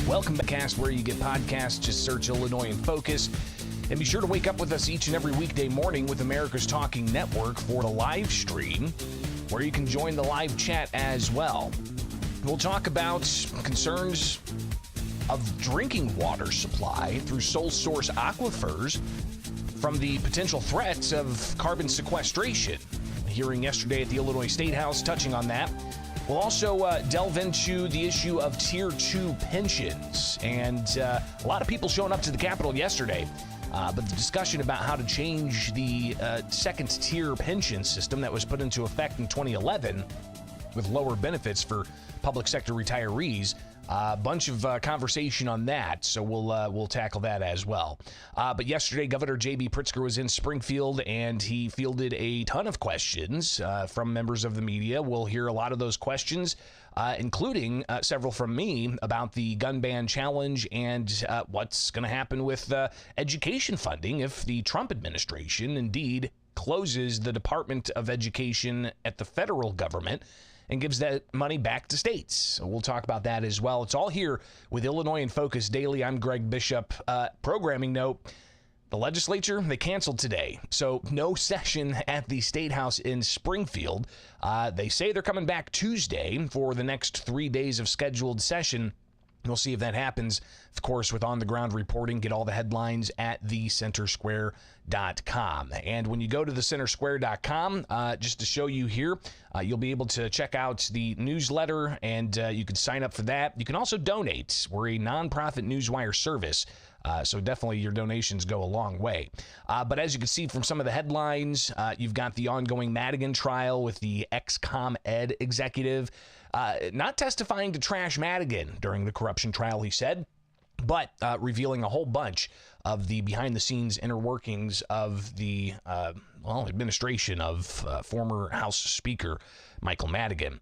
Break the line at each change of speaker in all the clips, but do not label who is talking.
Welcome back, cast where you get podcasts. Just search Illinois in Focus. And be sure to wake up with us each and every weekday morning with America's Talking Network for the live stream, where you can join the live chat as well. We'll talk about concerns of drinking water supply through sole source aquifers from the potential threats of carbon sequestration. A hearing yesterday at the Illinois State House touching on that. We'll also delve into the issue of Tier 2 pensions, and a lot of people showing up to the Capitol yesterday, but the discussion about how to change the second-tier pension system that was put into effect in 2011 with lower benefits for public sector retirees. A bunch of conversation on that, so we'll tackle that as well. But yesterday, Governor J.B. Pritzker was in Springfield, and he fielded a ton of questions from members of the media. We'll hear a lot of those questions, including several from me about the gun ban challenge and what's going to happen with education funding if the Trump administration indeed closes the Department of Education at the federal government and gives that money back to states. So we'll talk about that as well. It's all here with Illinois in Focus Daily. I'm Greg Bishop. Programming note, the legislature, they canceled today. So no session at the State House in Springfield. They say they're coming back Tuesday for the next 3 days of scheduled session. We'll see if that happens, of course, with on-the-ground reporting. Get all the headlines at thecentersquare.com. And when you go to thecentersquare.com, just to show you here, you'll be able to check out the newsletter, and you can sign up for that. You can also donate. We're a nonprofit newswire service, so definitely your donations go a long way. But as you can see from some of the headlines, you've got the ongoing Madigan trial with the ex-Com Ed executive. Not testifying to trash Madigan during the corruption trial, he said, but revealing a whole bunch of the behind-the-scenes inner workings of the administration of former House Speaker Michael Madigan.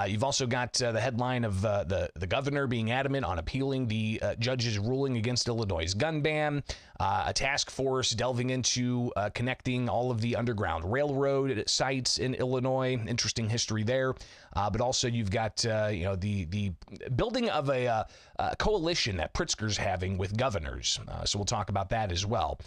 You've also got the headline of the governor being adamant on appealing the judge's ruling against Illinois' gun ban, a task force delving into connecting all of the Underground Railroad sites in Illinois. Interesting history there. But also you've got the building of a coalition that Pritzker's having with governors. So we'll talk about that as well.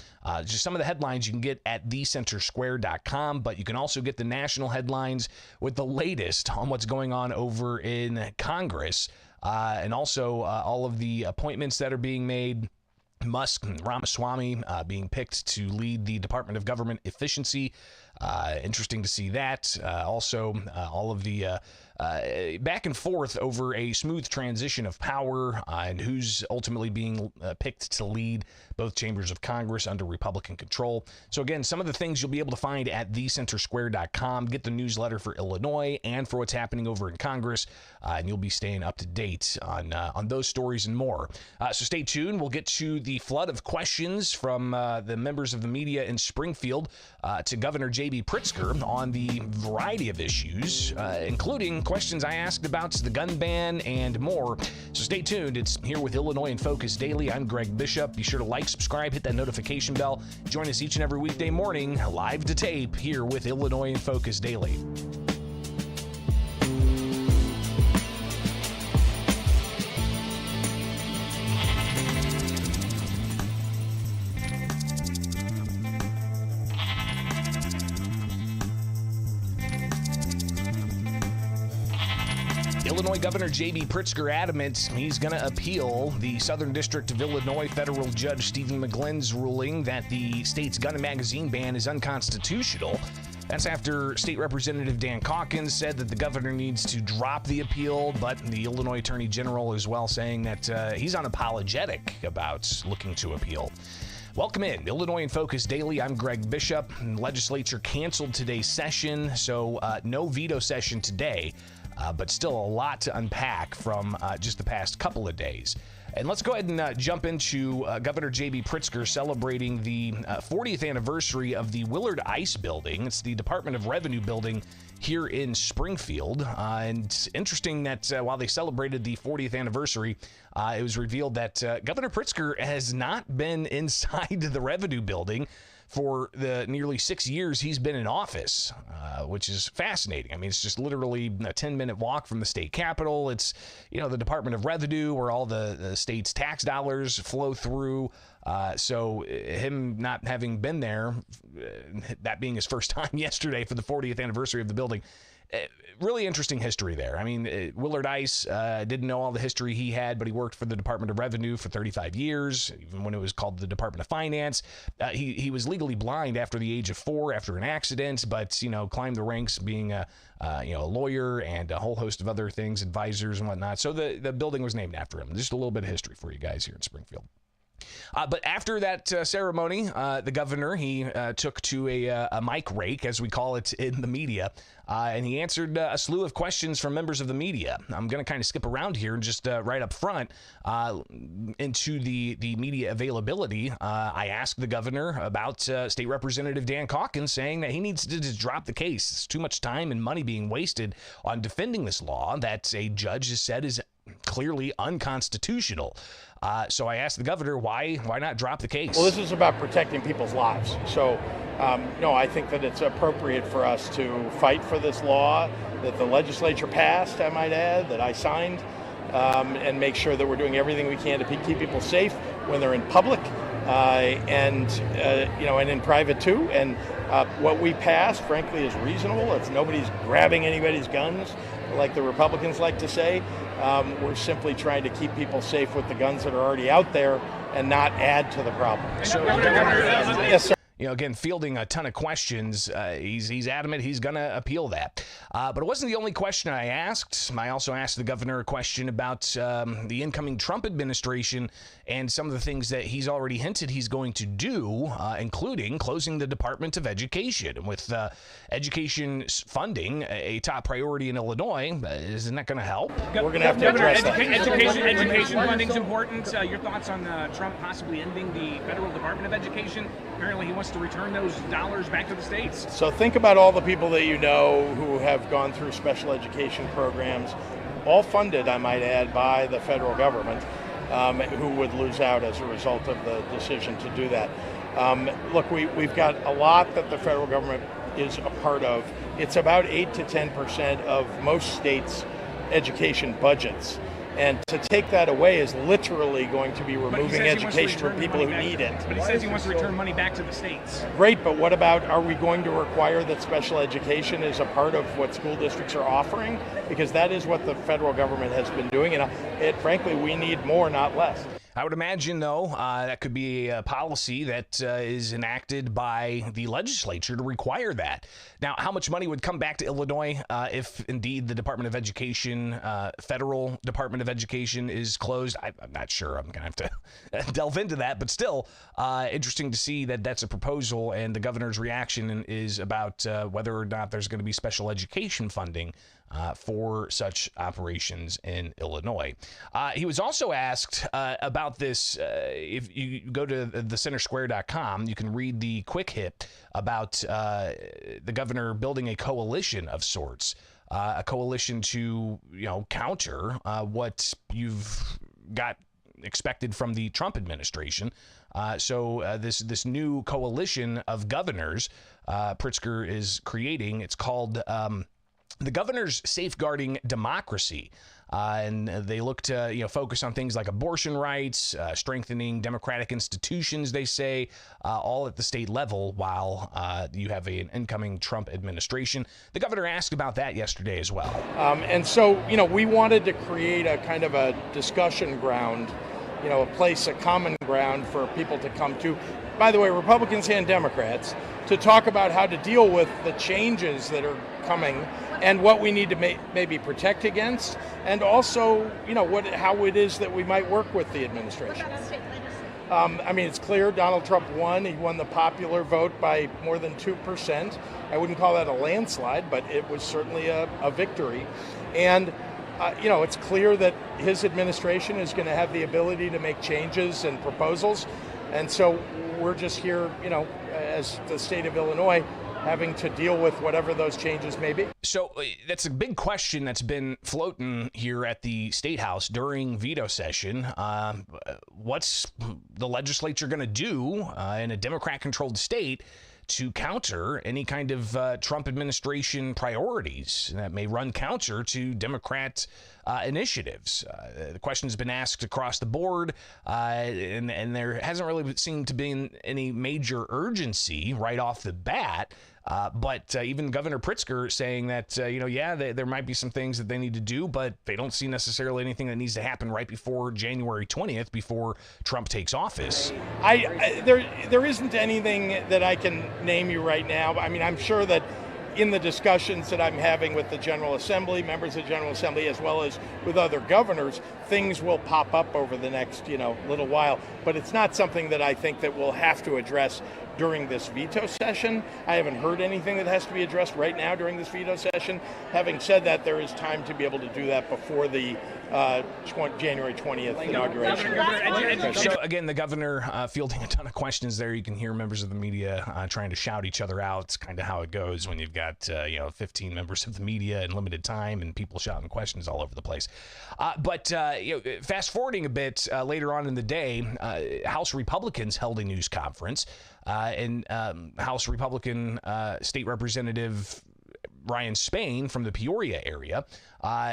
Just some of the headlines you can get at thecentersquare.com, but you can also get the national headlines with the latest on what's going on over in Congress, and also all of the appointments that are being made. Musk and Ramaswamy being picked to lead the Department of Government Efficiency. Interesting to see that. Also, all of the back and forth over a smooth transition of power and who's ultimately being picked to lead both chambers of Congress under Republican control. So again, some of the things you'll be able to find at thecentersquare.com. Get the newsletter for Illinois and for what's happening over in Congress, and you'll be staying up to date on those stories and more. So stay tuned. We'll get to the flood of questions from the members of the media in Springfield to Governor J.B. Pritzker on the variety of issues, including questions I asked about the gun ban and more. So stay tuned. It's here with Illinois in Focus Daily. I'm Greg Bishop. Be sure to like, subscribe, hit that notification bell. Join us each and every weekday morning, live to tape, here with Illinois in Focus Daily. Illinois Governor J.B. Pritzker adamant he's going to appeal the Southern District of Illinois federal judge Stephen McGlynn's ruling that the state's gun and magazine ban is unconstitutional. That's after State Representative Dan Calkins said that the governor needs to drop the appeal, but the Illinois Attorney General as well saying that he's unapologetic about looking to appeal. Welcome in. Illinois in Focus Daily. I'm Greg Bishop. Legislature canceled today's session, so no veto session today, but still a lot to unpack from just the past couple of days. And let's go ahead and jump into Governor J.B. Pritzker celebrating the 40th anniversary of the Willard Ice Building. It's the Department of Revenue building here in Springfield. And it's interesting that while they celebrated the 40th anniversary, it was revealed that Governor Pritzker has not been inside the Revenue building for the nearly 6 years he's been in office, which is fascinating. I mean, it's just literally a 10-minute walk from the state capitol. It's, the Department of Revenue where all the state's tax dollars flow through. So him not having been there, that being his first time yesterday for the 40th anniversary of the building, really interesting history there. I mean, Willard Ice, didn't know all the history he had, but he worked for the Department of Revenue for 35 yeyears, even when it was called the Department of Finance. He was legally blind after the age of 4 after an accident, but, climbed the ranks being a lawyer and a whole host of other things, advisors and whatnot. So the building was named after him. Just a little bit of history for you guys here in Springfield. But after that ceremony, the governor, he took to a mic rake, as we call it in the media, and he answered a slew of questions from members of the media. I'm going to kind of skip around here and just right up front into the media availability. I asked the governor about State Representative Dan Calkins saying that he needs to just drop the case. It's too much time and money being wasted on defending this law that a judge has said is clearly unconstitutional. So I asked the governor, why not drop the case?
Well, this is about protecting people's lives. So, I think that it's appropriate for us to fight for this law that the legislature passed, I might add, that I signed, and make sure that we're doing everything we can to keep people safe when they're in public and in private too. And what we passed, frankly, is reasonable. It's nobody's grabbing anybody's guns, like the Republicans like to say. We're simply trying to keep people safe with the guns that are already out there and not add to the problem.
So,
yes, sir.
Again, fielding a ton of questions. He's adamant he's going to appeal that. But it wasn't the only question I asked. I also asked the governor a question about the incoming Trump administration and some of the things that he's already hinted he's going to do, including closing the Department of Education. With education funding a top priority in Illinois, isn't that going to help?
We're going to have to address that.
Education funding is important. Your thoughts on Trump possibly ending the federal Department of Education? Apparently he wants to return those dollars back to the states.
So think about all the people that you know who have gone through special education programs, all funded, I might add, by the federal government, who would lose out as a result of the decision to do that. Look, we've got a lot that the federal government is a part of. It's about 8 to 10% of most states' education budgets. And to take that away is literally going to be removing education from people who need it.
But he says he wants to return money back to the states.
Great, but what about, are we going to require that special education is a part of what school districts are offering? Because that is what the federal government has been doing, and frankly, we need more, not less.
I would imagine, though, that could be a policy that is enacted by the legislature to require that. Now, how much money would come back to Illinois if indeed the Department of Education, federal Department of Education, is closed? I'm not sure. I'm going to have to delve into that. But still, interesting to see that that's a proposal, and the governor's reaction is about whether or not there's going to be special education funding for such operations in Illinois. He was also asked about this. If you go to thecentersquare.com, you can read the quick hit about the governor building a coalition of sorts, a coalition to counter what you've got expected from the Trump administration. So this new coalition of governors Pritzker is creating, it's called the Governors Safeguarding Democracy. And they look to focus on things like abortion rights, strengthening democratic institutions, they say, all at the state level while you have an incoming Trump administration. The governor asked about that yesterday as well.
And so, we wanted to create a kind of a discussion ground, a place, a common ground for people to come to. By the way, Republicans and Democrats, to talk about how to deal with the changes that are coming and what we need to maybe protect against, and also, how it is that we might work with the administration. I mean, it's clear Donald Trump won. He won the popular vote by more than 2%. I wouldn't call that a landslide, but it was certainly a victory. And it's clear that his administration is going to have the ability to make changes and proposals. And so we're just here, as the state of Illinois, having to deal with whatever those changes may be.
So that's a big question that's been floating here at the State House during veto session. What's the legislature going to do in a Democrat-controlled state to counter any kind of Trump administration priorities that may run counter to Democrat initiatives? The question's been asked across the board, and there hasn't really seemed to be any major urgency right off the bat. But even Governor Pritzker saying that, there might be some things that they need to do, but they don't see necessarily anything that needs to happen right before January 20th, before Trump takes office.
There isn't anything that I can name you right now. I mean, I'm sure that in the discussions that I'm having with the General Assembly, members of the General Assembly, as well as with other governors, things will pop up over the next, little while. But it's not something that I think that we'll have to address during this veto session. I haven't heard anything that has to be addressed right now during this veto session. Having said that, there is time to be able to do that before the January 20th inauguration.
So again, the governor fielding a ton of questions there. You can hear members of the media trying to shout each other out. It's kind of how it goes when you've got 15 members of the media in limited time and people shouting questions all over the place. But fast forwarding a bit later on in the day, House Republicans held a news conference. And House Republican State Representative Ryan Spain from the Peoria area,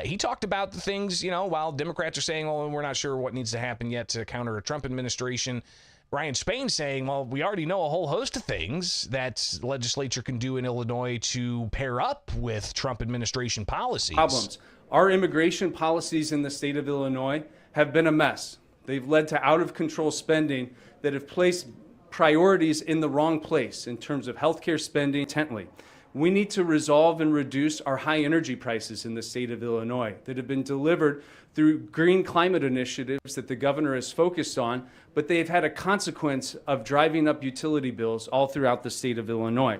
he talked about the things, while Democrats are saying, well, we're not sure what needs to happen yet to counter a Trump administration. Ryan Spain saying, well, we already know a whole host of things that the legislature can do in Illinois to pair up with Trump administration policies.
Problems. Our immigration policies in the state of Illinois have been a mess. They've led to out-of-control spending that have placed priorities in the wrong place in terms of healthcare spending intently. We need to resolve and reduce our high energy prices in the state of Illinois that have been delivered through green climate initiatives that the governor has focused on, but they've had a consequence of driving up utility bills all throughout the state of Illinois.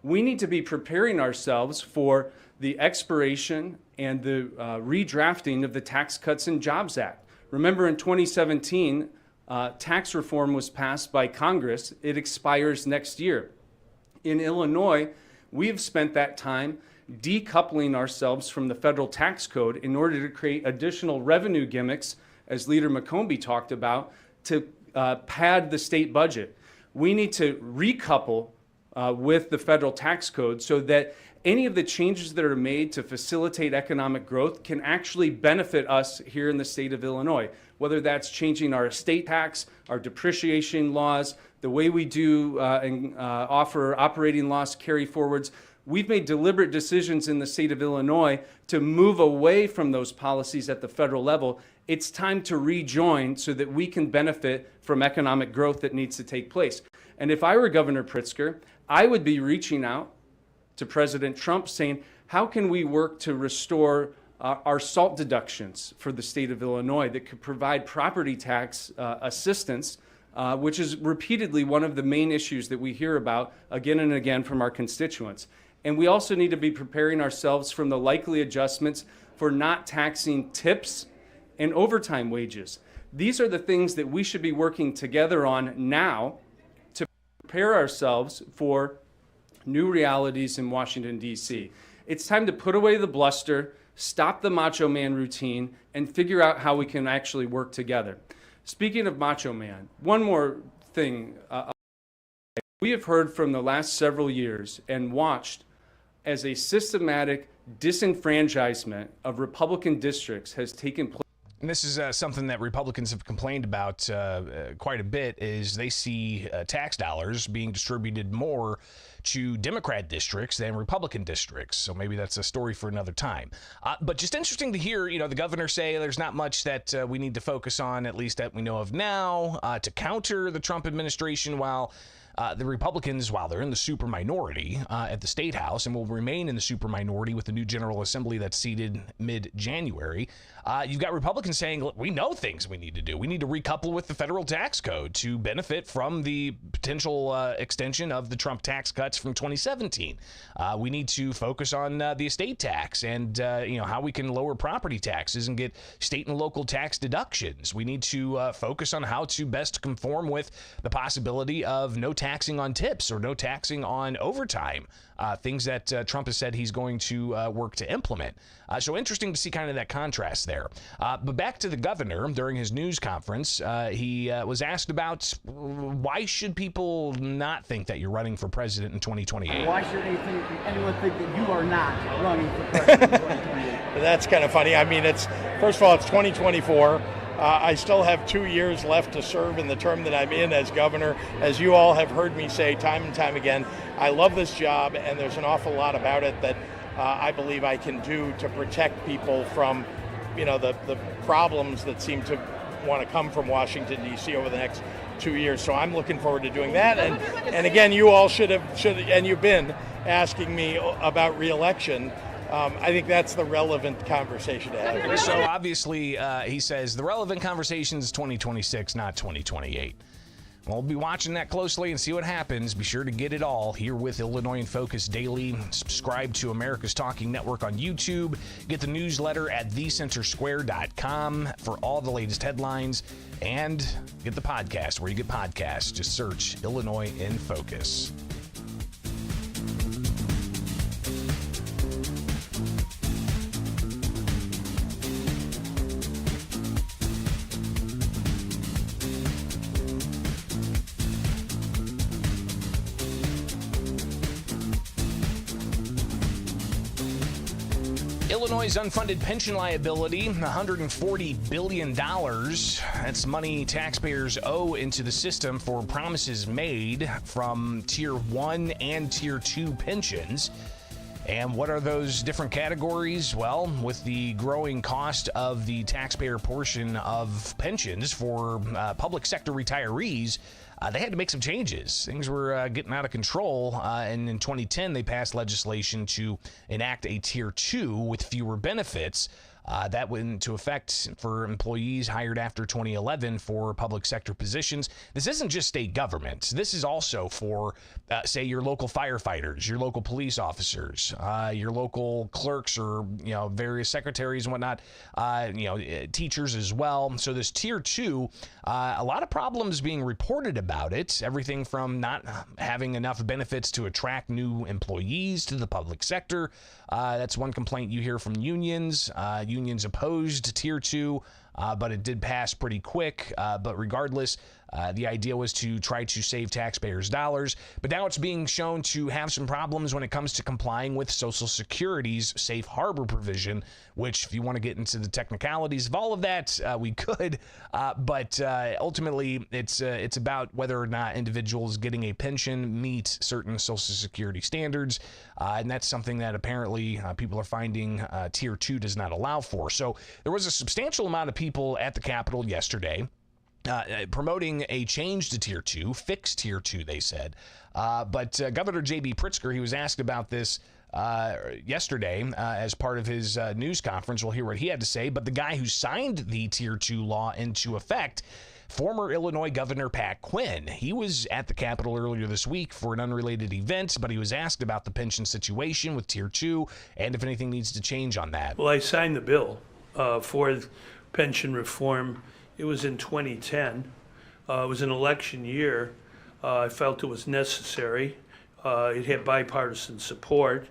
We need to be preparing ourselves for the expiration and the redrafting of the Tax Cuts and Jobs Act. Remember, in 2017, tax reform was passed by Congress. It expires next year. In Illinois, we have spent that time decoupling ourselves from the federal tax code in order to create additional revenue gimmicks, as Leader McCombie talked about, to pad the state budget. We need to recouple with the federal tax code so that any of the changes that are made to facilitate economic growth can actually benefit us here in the state of Illinois, whether that's changing our estate tax, our depreciation laws, the way we do and offer operating loss carry forwards. We've made deliberate decisions in the state of Illinois to move away from those policies at the federal level. It's time to rejoin so that we can benefit from economic growth that needs to take place. And if I were Governor Pritzker, I would be reaching out to President Trump saying, how can we work to restore our SALT deductions for the state of Illinois that could provide property tax assistance, which is repeatedly one of the main issues that we hear about again and again from our constituents. And we also need to be preparing ourselves from the likely adjustments for not taxing tips and overtime wages. These are the things that we should be working together on now to prepare ourselves for new realities in Washington, D.C. It's time to put away the bluster, stop the macho man routine, and figure out how we can actually work together. Speaking of macho man, one more thing. We have heard from the last several years and watched as a systematic disenfranchisement of Republican districts has taken place.
And this is something that Republicans have complained about quite a bit, is they see tax dollars being distributed more to Democrat districts than Republican districts. So maybe that's a story for another time. But just interesting to hear, the governor say there's not much that we need to focus on, at least that we know of now, to counter the Trump administration, while the Republicans, while they're in the super minority at the State House and will remain in the super minority with the new General Assembly that's seated mid-January, you've got Republicans saying, look, we know things we need to do. We need to recouple with the federal tax code to benefit from the potential extension of the Trump tax cuts from 2017. We need to focus on the estate tax and how we can lower property taxes and get state and local tax deductions. We need to focus on how to best conform with the possibility of no taxing on tips or no taxing on overtime, things that Trump has said he's going to work to implement. So interesting to see kind of that contrast there. But back to the governor during his news conference, he was asked about why should people not think that you're running for president in 2028?
Why should anyone think that you are not running for president in 2028?
That's kind of funny. I mean, first of all, it's 2024. I still have 2 years left to serve in the term that I'm in as governor. As you all have heard me say time and time again, I love this job, and there's an awful lot about it that I believe I can do to protect people from, the problems that seem to want to come from Washington, D.C. over the next 2 years. So I'm looking forward to doing that. And again, you all should, and you've been asking me about re-election. I think that's the relevant conversation to have.
So obviously, he says the relevant conversation is 2026, not 2028. We'll be watching that closely and see what happens. Be sure to get it all here with Illinois in Focus Daily. Subscribe to America's Talking Network on YouTube. Get the newsletter at thecentersquare.com for all the latest headlines. And get the podcast where you get podcasts. Just search Illinois in Focus. Illinois' unfunded pension liability, $140 billion. That's money taxpayers owe into the system for promises made from Tier 1 and Tier 2 pensions. And what are those different categories? Well, with the growing cost of the taxpayer portion of pensions for public sector retirees, they had to make some changes. Things were getting out of control, and in 2010, they passed legislation to enact a Tier 2 with fewer benefits. That went into effect for employees hired after 2011 for public sector positions. This isn't just state government. This is also for, say, your local firefighters, your local police officers, your local clerks, or various secretaries and whatnot. Teachers as well. So this Tier 2, a lot of problems being reported about it. Everything from not having enough benefits to attract new employees to the public sector. That's one complaint you hear from unions. Unions opposed Tier 2, but it did pass pretty quick. But regardless, the idea was to try to save taxpayers' dollars. But now it's being shown to have some problems when it comes to complying with Social Security's safe harbor provision, which, if you want to get into the technicalities of all of that, we could. But ultimately, it's about whether or not individuals getting a pension meet certain Social Security standards. And that's something that apparently people are finding Tier 2 does not allow for. So there was a substantial amount of people at the Capitol yesterday promoting a change to Tier 2, fix Tier 2, they said. But Governor J.B. Pritzker, he was asked about this yesterday as part of his news conference. We'll hear what he had to say. But the guy who signed the Tier 2 law into effect, former Illinois Governor Pat Quinn, he was at the Capitol earlier this week for an unrelated event, but he was asked about the pension situation with Tier 2 and if anything needs to change on that.
Well, I signed the bill for pension reform. It was in 2010. It was an election year. I felt it was necessary. It had bipartisan support.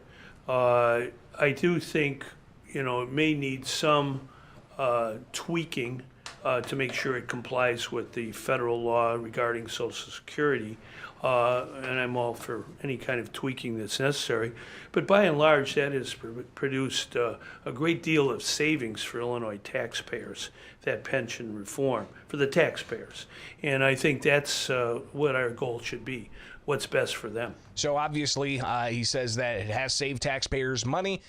I do think, it may need some tweaking to make sure it complies with the federal law regarding Social Security. And I'm all for any kind of tweaking that's necessary. But by and large, that has produced a great deal of savings for Illinois taxpayers, that pension reform for the taxpayers. And I think that's what our goal should be, what's best for them.
So obviously, he says that it has saved taxpayers money.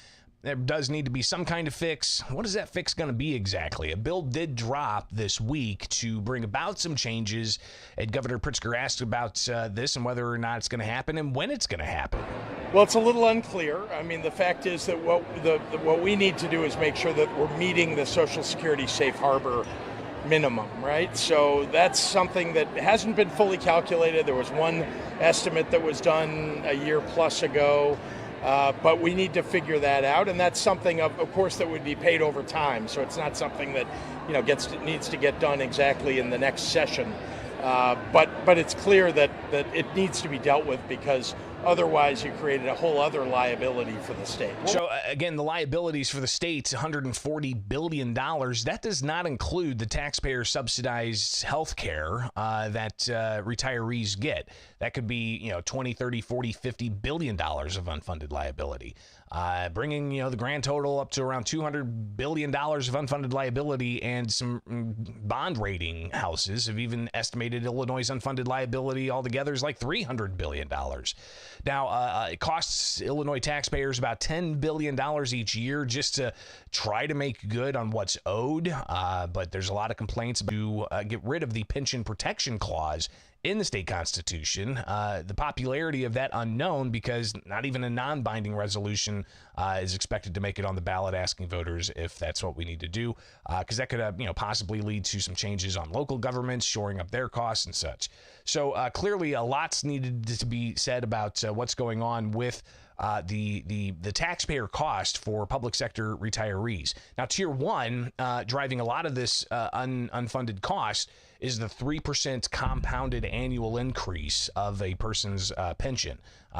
there does need to be some kind of fix. What is that fix going to be exactly? A bill did drop this week to bring about some changes, and Governor Pritzker asked about this and whether or not it's going to happen and when it's going to happen.
Well, it's a little unclear. I mean, the fact is that what we need to do is make sure that we're meeting the Social Security safe harbor minimum, right? So that's something that hasn't been fully calculated. There was one estimate that was done a year plus ago, but we need to figure that out, and that's something, of course, that would be paid over time. So it's not something that needs to get done exactly in the next session. But it's clear that it needs to be dealt with, because otherwise you created a whole other liability for the state.
So again, the liabilities for the state, $140 billion. That does not include the taxpayer-subsidized health care that retirees get. That could be 20, 30, 40, 50 billion dollars of unfunded liability. Bringing the grand total up to around $200 billion of unfunded liability, and some bond rating houses have even estimated Illinois' unfunded liability altogether is like $300 billion. Now, it costs Illinois taxpayers about $10 billion each year just to try to make good on what's owed, but there's a lot of complaints to get rid of the pension protection clause in the state constitution. The popularity of that unknown, because not even a non-binding resolution is expected to make it on the ballot, asking voters if that's what we need to do, because that could possibly lead to some changes on local governments, shoring up their costs and such. So clearly a lot's needed to be said about what's going on with the taxpayer cost for public sector retirees. Now, Tier 1, driving a lot of this unfunded cost, is the 3% compounded annual increase of a person's pension.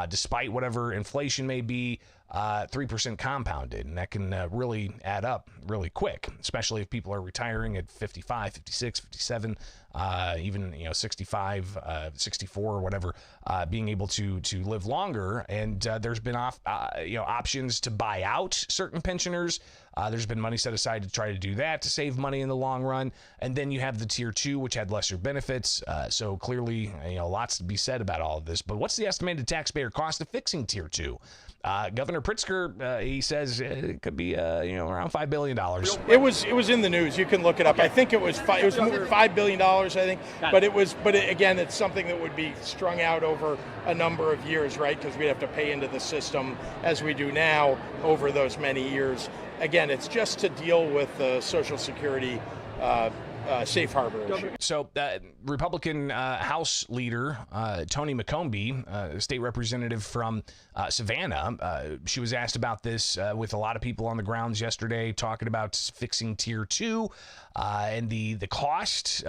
Despite whatever inflation may be, 3% compounded, and that can really add up really quick, especially if people are retiring at 55, 56, 57, even 65, 64 or whatever, being able to live longer. And there's been options to buy out certain pensioners. There's been money set aside to try to do that, to save money in the long run. And then you have the Tier 2, which had lesser benefits. So clearly, lots to be said about all of this. But what's the estimated taxpayer cost of fixing Tier 2? Governor Pritzker, he says it could be around $5 billion.
It was in the news. You can look it up. I think it was $5 billion. I think, but again, it's something that would be strung out over a number of years, right? Because we'd have to pay into the system as we do now over those many years. Again, it's just to deal with the Social Security safe harbor issue.
So Republican House leader Tony McCombie, state representative from Savannah, she was asked about this with a lot of people on the grounds yesterday, talking about fixing Tier 2 and the cost.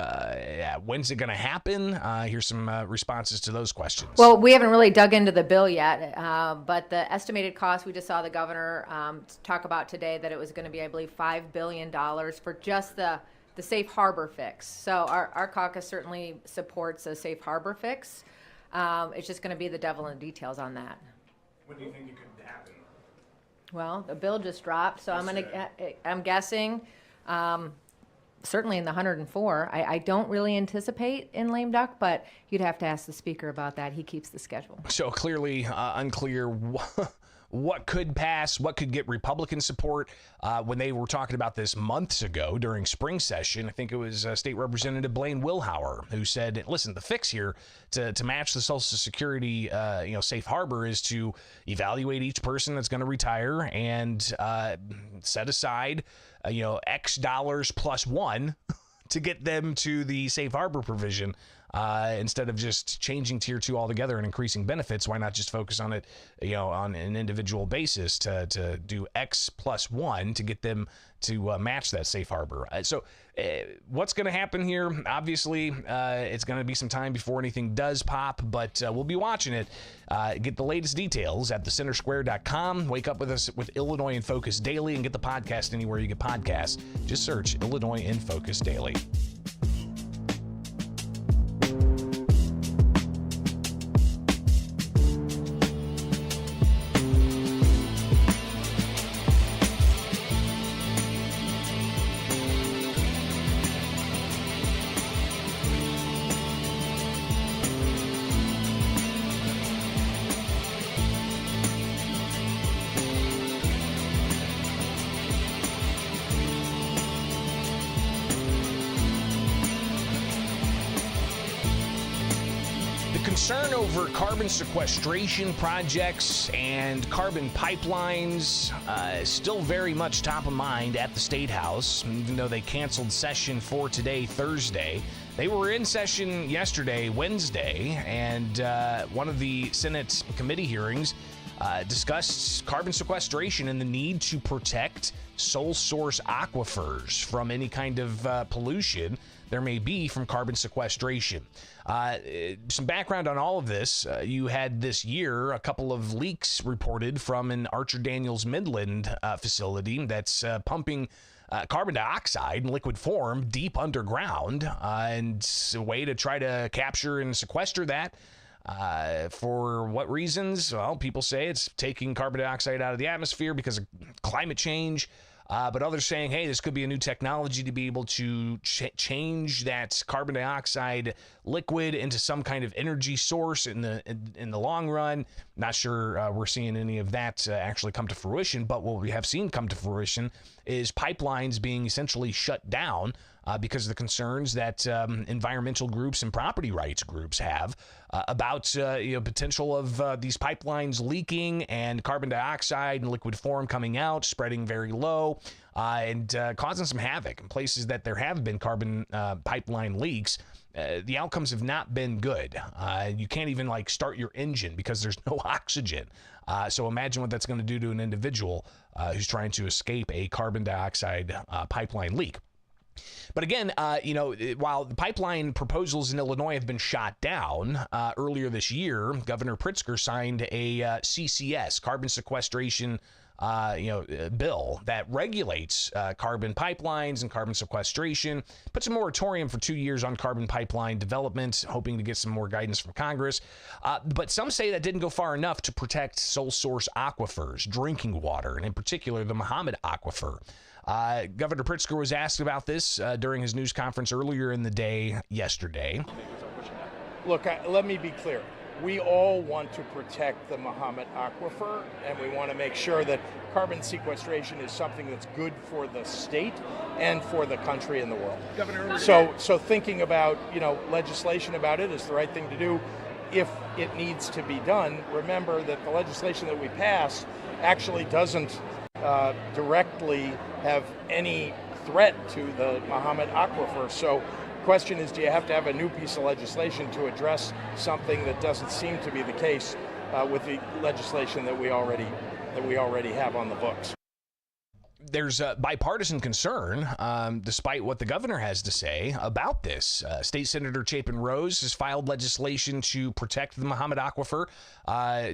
When's it going to happen? Here's some responses to those questions.
Well, we haven't really dug into the bill yet, but the estimated cost, we just saw the governor talk about today that it was going to be, I believe, $5 billion for just the safe harbor fix. So our caucus certainly supports a safe harbor fix. It's just going to be the devil in the details on that.
When do you think it could happen?
Well, the bill just dropped, so I'm guessing certainly in the 104. I don't really anticipate in lame duck, but you'd have to ask the speaker about that. He keeps the schedule.
So clearly unclear what could pass, what could get Republican support. When they were talking about this months ago during spring session, I think it was State Representative Blaine Wilhauer who said, listen, the fix here to match the Social Security safe harbor is to evaluate each person that's going to retire and set aside X dollars plus one to get them to the safe harbor provision. Instead of just changing Tier 2 altogether and increasing benefits, why not just focus on it, on an individual basis to do X plus one to get them to match that safe harbor. So what's going to happen here? Obviously, it's going to be some time before anything does pop, but we'll be watching it. Get the latest details at thecentersquare.com. Wake up with us with Illinois in Focus Daily, and get the podcast anywhere you get podcasts. Just search Illinois in Focus Daily. Concern over carbon sequestration projects and carbon pipelines is still very much top of mind at the State House, even though they canceled session for today, Thursday. They were in session yesterday, Wednesday, and one of the Senate committee hearings discussed carbon sequestration and the need to protect sole source aquifers from any kind of pollution there may be from carbon sequestration. Some background on all of this. You had this year a couple of leaks reported from an Archer Daniels Midland facility that's pumping carbon dioxide in liquid form deep underground, and a way to try to capture and sequester that. For what reasons? Well, people say it's taking carbon dioxide out of the atmosphere because of climate change. But others saying, hey, this could be a new technology to be able to change that carbon dioxide liquid into some kind of energy source in the long run. Not sure we're seeing any of that actually come to fruition, but what we have seen come to fruition is pipelines being essentially shut down because of the concerns that environmental groups and property rights groups have about potential of these pipelines leaking and carbon dioxide in liquid form coming out, spreading very low, and causing some havoc in places that there have been carbon pipeline leaks. The outcomes have not been good. You can't even start your engine because there's no oxygen. So imagine what that's going to do to an individual who's trying to escape a carbon dioxide pipeline leak. But again, while the pipeline proposals in Illinois have been shot down, earlier this year, Governor Pritzker signed a CCS, carbon sequestration bill that regulates carbon pipelines and carbon sequestration, puts a moratorium for 2 years on carbon pipeline development, hoping to get some more guidance from Congress. But some say that didn't go far enough to protect sole source aquifers, drinking water, and in particular the Muhammad Aquifer. Governor Pritzker was asked about this during his news conference earlier in the day yesterday.
Look, let me be clear. We all want to protect the Muhammad Aquifer, and we want to make sure that carbon sequestration is something that's good for the state and for the country and the world.
Governor,
so thinking about legislation about it is the right thing to do. If it needs to be done, remember that the legislation that we pass actually doesn't directly have any threat to the Muhammad Aquifer. So the question is, do you have to have a new piece of legislation to address something that doesn't seem to be the case with the legislation that we already have on the books?
There's a bipartisan concern, despite what the governor has to say about this. State Senator Chapin Rose has filed legislation to protect the Muhammad Aquifer.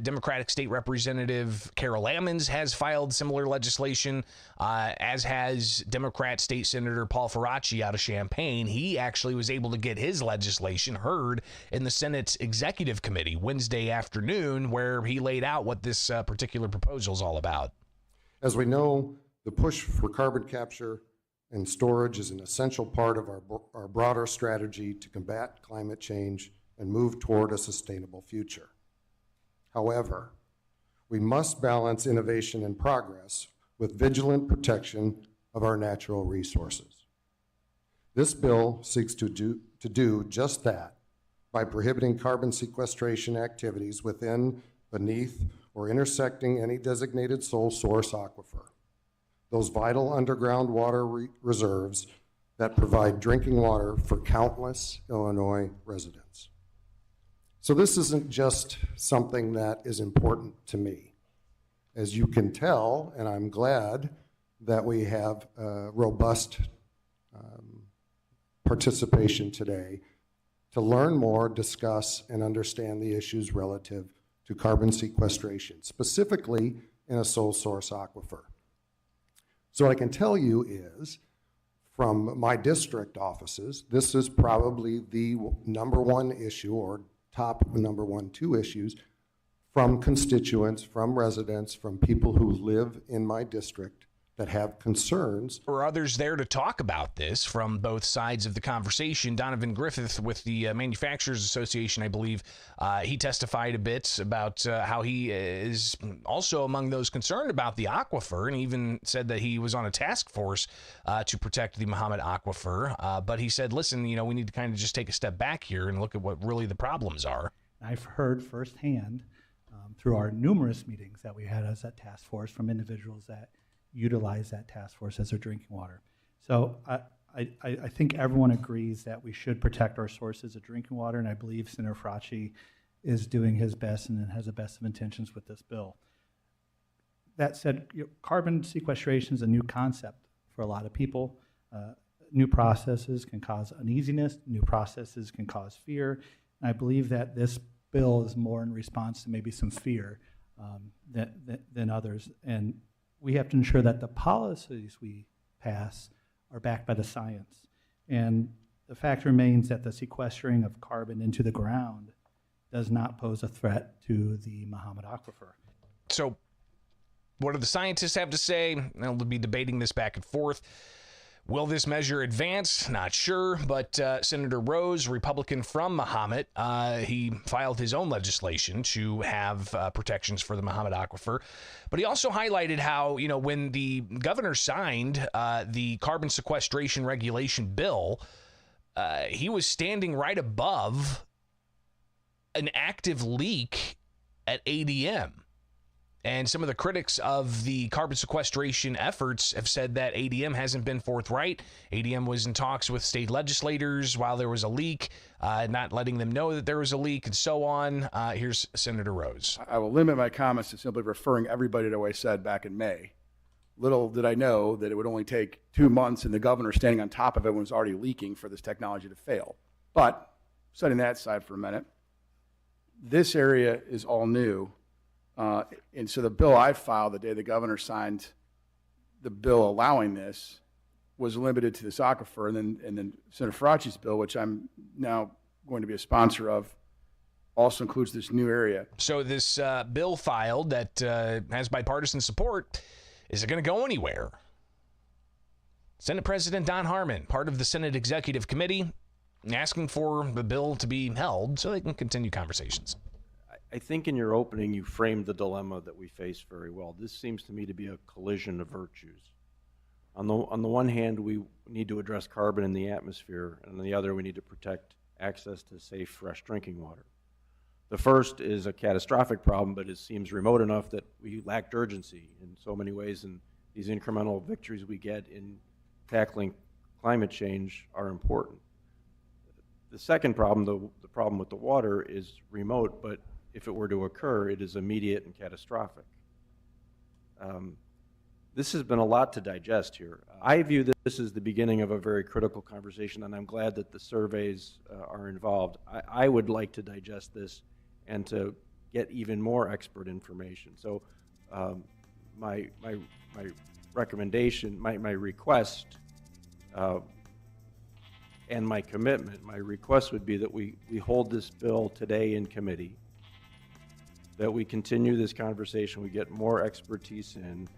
Democratic State Representative Carol Ammons has filed similar legislation, as has Democrat State Senator Paul Faraci out of Champaign. He actually was able to get his legislation heard in the Senate's Executive Committee Wednesday afternoon, where he laid out what this particular proposal is all about.
As we know, the push for carbon capture and storage is an essential part of our broader strategy to combat climate change and move toward a sustainable future. However, we must balance innovation and progress with vigilant protection of our natural resources. This bill seeks to do just that by prohibiting carbon sequestration activities within, beneath, or intersecting any designated sole source aquifer, those vital underground water reserves that provide drinking water for countless Illinois residents. So this isn't just something that is important to me. As you can tell, and I'm glad that we have robust participation today to learn more, discuss, and understand the issues relative to carbon sequestration, specifically in a sole source aquifer. So what I can tell you is, from my district offices, this is probably the number one issue, or top number 1, 2 issues from constituents, from residents, from people who live in my district that have concerns.
Or others there to talk about this from both sides of the conversation. Donovan Griffith with the Manufacturers Association, I believe, he testified a bit about how he is also among those concerned about the aquifer, and even said that he was on a task force to protect the Muhammad Aquifer. But he said, listen, we need to kind of just take a step back here and look at what really the problems are.
I've heard firsthand through our numerous meetings that we had as a task force from individuals that utilize that task force as their drinking water. So I think everyone agrees that we should protect our sources of drinking water, and I believe Senator Fracci is doing his best and has the best of intentions with this bill. That said, carbon sequestration is a new concept for a lot of people. New processes can cause uneasiness, new processes can cause fear, and I believe that this bill is more in response to maybe some fear than others. And we have to ensure that the policies we pass are backed by the science. And the fact remains that the sequestering of carbon into the ground does not pose a threat to the Mahomet Aquifer.
So what do the scientists have to say? They'll be debating this back and forth. Will this measure advance? Not sure, but Senator Rose, Republican from Mahomet, he filed his own legislation to have protections for the Mahomet Aquifer. But he also highlighted how, when the governor signed the carbon sequestration regulation bill, he was standing right above an active leak at ADM. And some of the critics of the carbon sequestration efforts have said that ADM hasn't been forthright. ADM was in talks with state legislators while there was a leak, not letting them know that there was a leak and so on. Here's Senator Rose.
I will limit my comments to simply referring everybody to what I said back in May. Little did I know that it would only take 2 months and the governor standing on top of it when it was already leaking for this technology to fail. But setting that aside for a minute, this area is all new. And so the bill I filed the day the governor signed the bill allowing this was limited to this aquifer, and then Senator Fracci's bill, which I'm now going to be a sponsor of, also includes this new area.
So this bill filed that has bipartisan support, is it going to go anywhere? Senate President Don Harmon, part of the Senate Executive Committee, asking for the bill to be held so they can continue conversations.
I think in your opening you framed the dilemma that we face very well. This seems to me to be a collision of virtues. On the one hand, we need to address carbon in the atmosphere, and on the other, we need to protect access to safe, fresh drinking water. The first is a catastrophic problem, but it seems remote enough that we lacked urgency in so many ways, and these incremental victories we get in tackling climate change are important. The second problem, the problem with the water, is remote, but if it were to occur, it is immediate and catastrophic. This has been a lot to digest here. I view this as the beginning of a very critical conversation, and I'm glad that the surveys are involved. I would like to digest this and to get even more expert information. So my recommendation, my request, and my commitment, my request would be that we hold this bill today in committee, that we continue this conversation, we get more expertise in.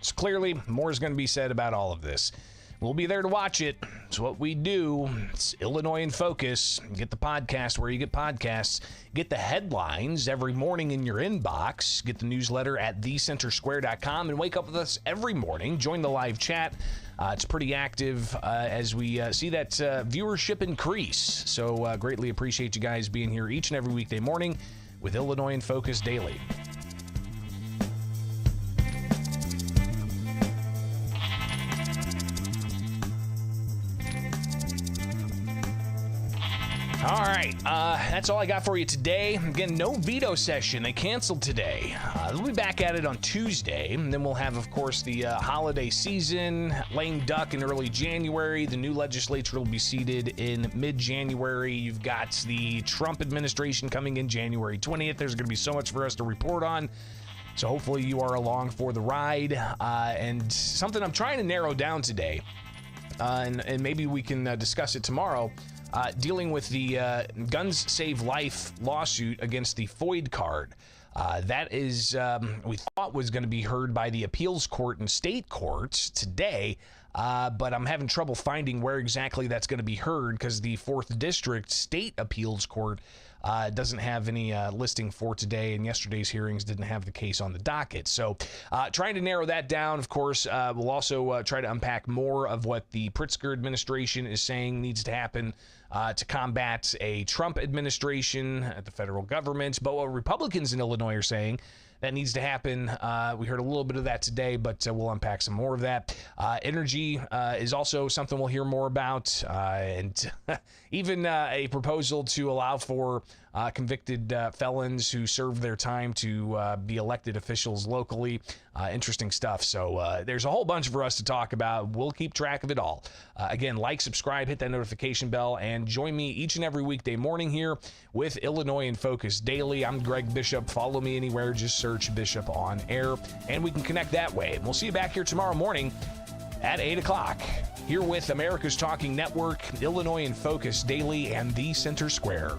So clearly, more is going to be said about all of this. We'll be there to watch it. It's what we do. It's Illinois in Focus. Get the podcast where you get podcasts. Get the headlines every morning in your inbox. Get the newsletter at thecentersquare.com and wake up with us every morning. Join the live chat. It's pretty active as we see that viewership increase. So greatly appreciate you guys being here each and every weekday morning with Illinois in Focus Daily. All right, that's all I got for you today. Again, no veto session. They canceled today. We'll be back at it on Tuesday, and then we'll have, of course, the holiday season, lame duck in early January. The new legislature will be seated in mid-January. You've got the Trump administration coming in January 20th. There's going to be so much for us to report on. So hopefully you are along for the ride. And something I'm trying to narrow down today, and maybe we can discuss it tomorrow, dealing with the Guns Save Life lawsuit against the FOID card. That is, we thought was going to be heard by the appeals court and state courts today, but I'm having trouble finding where exactly that's going to be heard because the 4th District State Appeals Court doesn't have any listing for today, and yesterday's hearings didn't have the case on the docket. So trying to narrow that down, of course. We'll also try to unpack more of what the Pritzker administration is saying needs to happen to combat a Trump administration at the federal government. But what Republicans in Illinois are saying that needs to happen. We heard a little bit of that today, but we'll unpack some more of that. Energy is also something we'll hear more about, and even a proposal to allow for convicted felons who serve their time to be elected officials locally. Interesting stuff. So there's a whole bunch for us to talk about. We'll keep track of it all. Again, like, subscribe, hit that notification bell, and join me each and every weekday morning here with Illinois in Focus Daily. I'm Greg Bishop. Follow me anywhere. Just search Bishop on air, and we can connect that way. And we'll see you back here tomorrow morning at 8 o'clock here with America's Talking Network, Illinois in Focus Daily, and the Center Square.